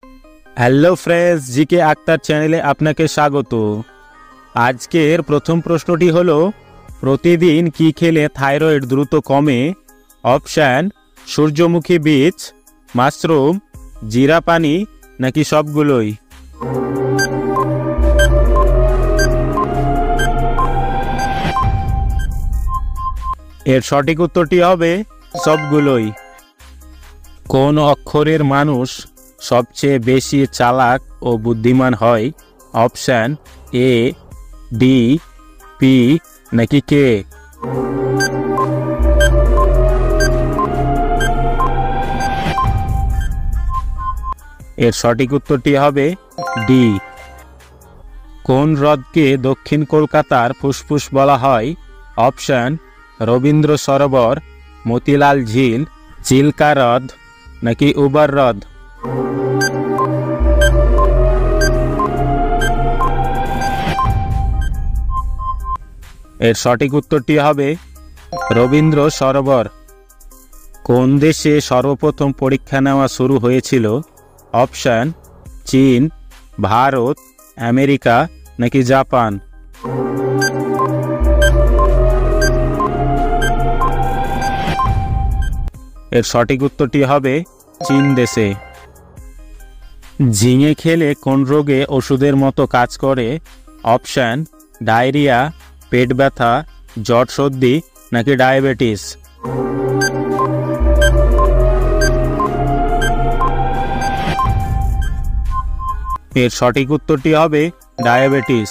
Hello friends, GK Akter চ্যানেলে আপনাকে স্বাগত। আজকের প্রথম প্রশ্নটি হলো, প্রতিদিন কি খেলে থাইরয়েড দ্রুত কমে? অপশান: সূর্যমুখী বীজ, মাশরুম, জিরা পানি, নাকি সবগুলোই? এর সঠিক উত্তরটি হবে সবগুলোই। কোন অক্ষরের মানুষ সবচেয়ে বেশি চালাক ও বুদ্ধিমান হয়? অপশান: এ, ডি, পি, নাকি কে? এর সঠিক উত্তরটি হবে ডি। কোন হ্রদকে দক্ষিণ কলকাতার ফুসফুস বলা হয়? অপশান: রবীন্দ্র সরোবর, মতিলাল ঝিল, চিল্কা হ্রদ, নাকি উবার হ্রদ? এর সঠিক উত্তরটি হবে রবীন্দ্র সরোবর। কোন দেশে সর্বপ্রথম পরীক্ষা নেওয়া শুরু হয়েছিল? অপশান: চীন, ভারত, আমেরিকা, নাকি জাপান? এর সঠিক উত্তরটি হবে চীন দেশে। ঝিঙে খেলে কোন রোগে ওষুধের মতো কাজ করে? অপশান: ডায়রিয়া, পেট ব্যথা, জ্বর সর্দি, নাকি ডায়াবেটিস? এর সঠিক উত্তরটি হবে ডায়াবেটিস।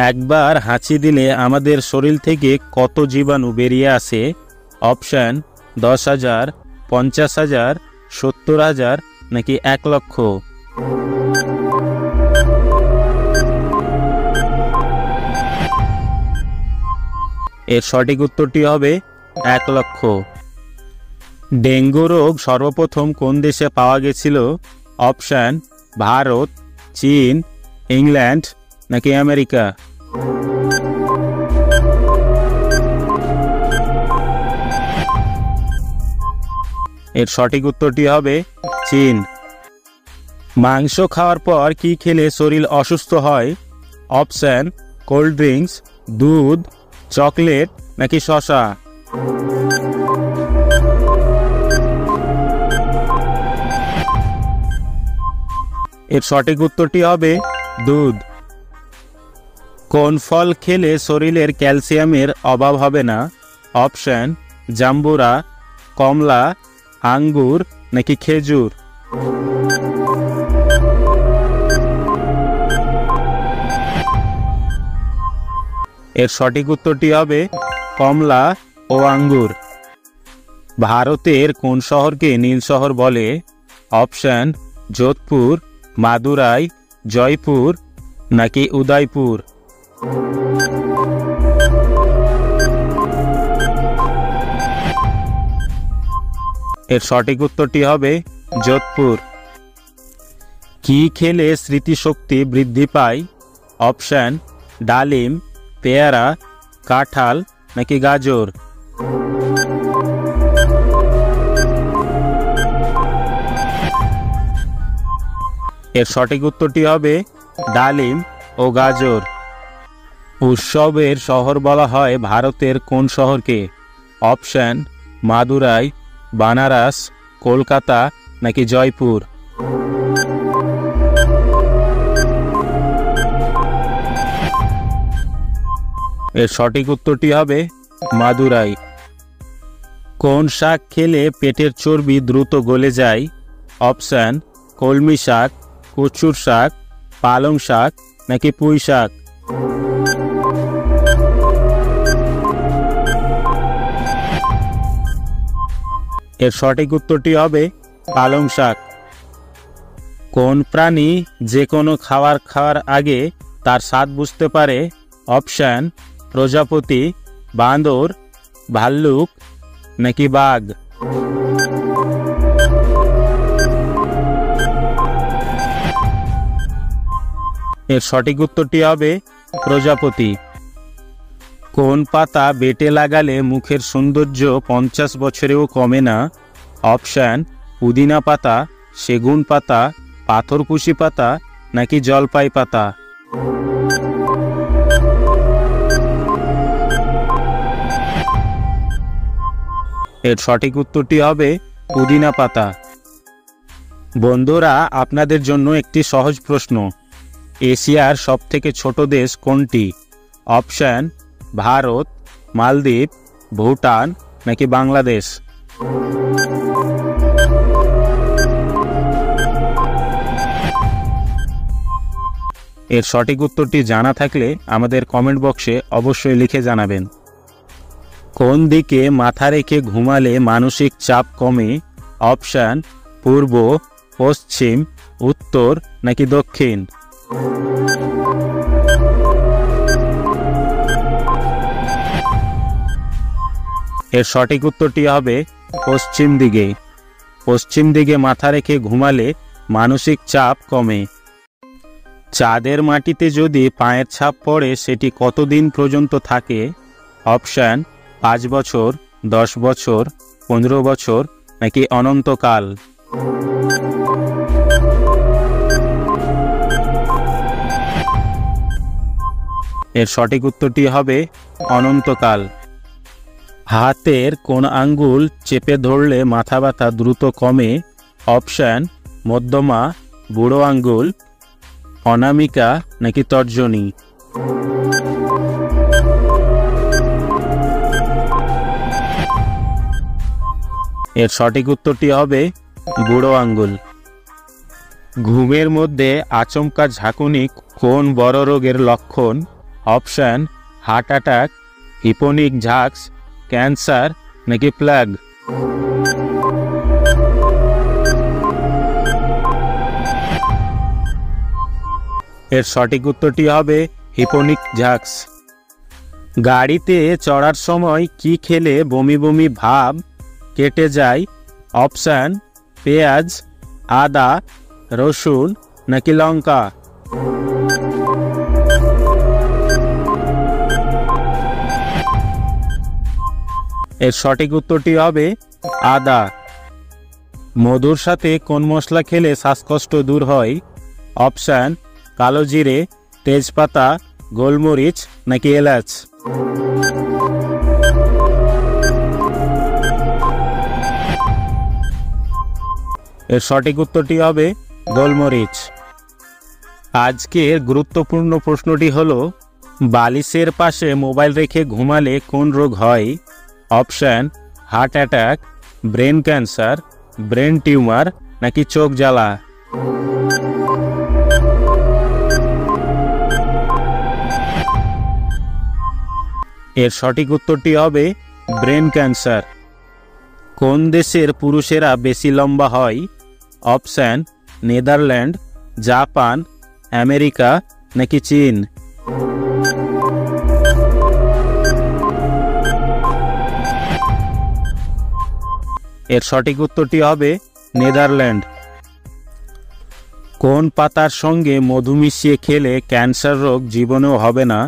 একবার হাঁচি দিলে আমাদের শরীর থেকে কত জীবাণু বেরিয়ে আসে? অপশান: 10,000, 50,000, 70,000, নাকি 1 লক্ষ? এর সঠিক উত্তরটি হবে 1 লক্ষ। ডেঙ্গু রোগ সর্বপ্রথম কোন দেশে পাওয়া গেছিল? অপশান: ভারত, চীন, ইংল্যান্ড, নাকি আমেরিকা? এর সঠিক উত্তরটি হবে চীন। মাংস খাওয়ার পর কি খেলে শরীর অসুস্থ হয়? অপশান: কোল্ড ড্রিঙ্কস, দুধ, চকলেট, নাকি শসা? এর সঠিক উত্তরটি হবে দুধ। কোন ফল খেলে শরীরের ক্যালসিয়ামের অভাব হবে না? অপশান: জাম্বুরা, কমলা, আঙ্গুর, নাকি খেজুর? এর সঠিক উত্তরটি হবে কমলা ও আঙ্গুর। ভারতের কোন শহরকে নীল শহর বলে? অপশান: যোধপুর, মাদুরাই, জয়পুর, নাকি উদয়পুর? এর সঠিক উত্তরটি হবে যোধপুর। কি খেলে স্মৃতিশক্তি বৃদ্ধি পায়? অপশান: ডালিম, পেয়ারা, কাঁঠাল, নাকি গাজর? এর সঠিক উত্তরটি হবে ডালিম ও গাজর। উৎসবের শহর বলা হয় ভারতের কোন শহরকে? অপশান: মাদুরাই, বানারস, কলকাতা, নাকি জয়পুর? এর সঠিক উত্তরটি হবে মাদুরাই। কোন শাক খেলে পেটের চর্বি দ্রুত গলে যায়? অপশান: কলমি শাক, কচুর শাক, পালং শাক, নাকি পুঁই শাক? এর সঠিক উত্তরটি হবে পালং শাক। কোন প্রাণী যে কোনো খাবার খাওয়ার আগে তার স্বাদ বুঝতে পারে? অপশান: প্রজাপতি, বাঁদর, ভাল্লুক, নাকি বাঘ? এর সঠিক উত্তরটি হবে প্রজাপতি। কোন পাতা বেটে লাগালে মুখের সৌন্দর্য 50 বছরেও কমে না? অপশান: পুদিনা পাতা, সেগুন পাতা, পাথরকুশি পাতা নাকি জলপাই পাতা? এর সঠিক উত্তরটি হবে পুদিনা পাতা। বন্ধুরা, আপনাদের জন্য একটি সহজ প্রশ্ন। এশিয়ার সবথেকে ছোট দেশ কোনটি? অপশন: ভারত, মালদ্বীপ, ভুটান নাকি বাংলাদেশ? এর সঠিক উত্তরটি জানা থাকলে আমাদের কমেন্ট বক্সে অবশ্যই লিখে জানাবেন। কোন দিকে মাথা রেখে ঘুমালে মানসিক চাপ কমে? অপশন: পূর্ব, পশ্চিম, উত্তর নাকি দক্ষিণ? এর সঠিক উত্তরটি হবে পশ্চিম দিকে। পশ্চিম দিকে মাথা রেখে ঘুমালে মানসিক চাপ কমে। চাঁদের মাটিতে যদি পায়ের ছাপ পড়ে সেটি কতদিন পর্যন্ত থাকে? অপশন: 5 বছর, 10 বছর, 15 বছর নাকি অনন্তকাল? এর সঠিক উত্তরটি হবে অনন্তকাল। হাতের কোন আঙ্গুল চেপে ধরলে মাথা ব্যথা দ্রুত কমে? অপশন: মধ্যমা, বুড়ো আঙ্গুল, অনামিকা নাকি তর্জনী? এর সঠিক উত্তরটি হবে বুড়ো আঙ্গুল। ঘুমের মধ্যে আচমকা ঝাঁকুনি কোন বড় রোগের লক্ষণ? অপশন: হার্ট অ্যাটাক, হিপোনিক ঝাঁক্স, ক্যান্সার নাকি প্লাগ? এর সঠিক উত্তরটি হবে হিপোনিক ঝাঁক্স। গাড়িতে চড়ার সময় কি খেলে বমি বমি ভাব কেটে যায়? অপশন: পেঁয়াজ, আদা, রসুন নাকি লঙ্কা? এর সঠিক উত্তরটি হবে আদা। মধুর সাথে কোন মশলা খেলে শ্বাসকষ্ট দূর হয়? অপশন: কালো জিরে, তেজপাতা, গোলমরিচ নাকি এলাচ? এর সঠিক উত্তরটি হবে গোলমরিচ। আজকের গুরুত্বপূর্ণ প্রশ্নটি হলো, বালিশের পাশে মোবাইল রেখে ঘুমালে কোন রোগ হয়? Option: heart attack, brain cancer, brain tumour নাকি চোখ জ্বালা? এর সঠিক উত্তরটি হবে ব্রেন ক্যান্সার। কোন দেশের পুরুষেরা বেশি লম্বা হয়? অপশন: নেদারল্যান্ড, জাপান, আমেরিকা নাকি চীন? এর সঠিক উত্তরটি হবে নেদারল্যান্ড। কোন পাতার সঙ্গে মধু মিশিয়ে খেলে ক্যান্সার রোগ জীবনেও হবে না?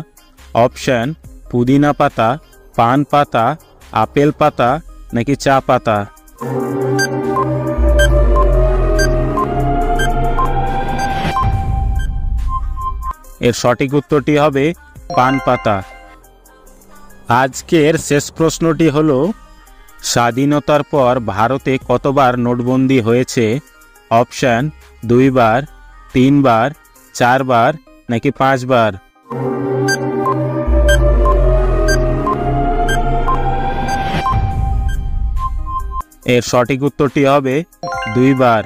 অপশন: পুদিনা পাতা, পান পাতা, আপেল পাতা নাকি চা পাতা? এর সঠিক উত্তরটি হবে পান পাতা। আজকের শেষ প্রশ্নটি হলো, স্বাধীনতার পর ভারতে কতবার নোটবন্দি হয়েছে? অপশন: 2 বার, 3 বার, 4 বার নাকি 5 বার? এর সঠিক উত্তরটি হবে 2 বার।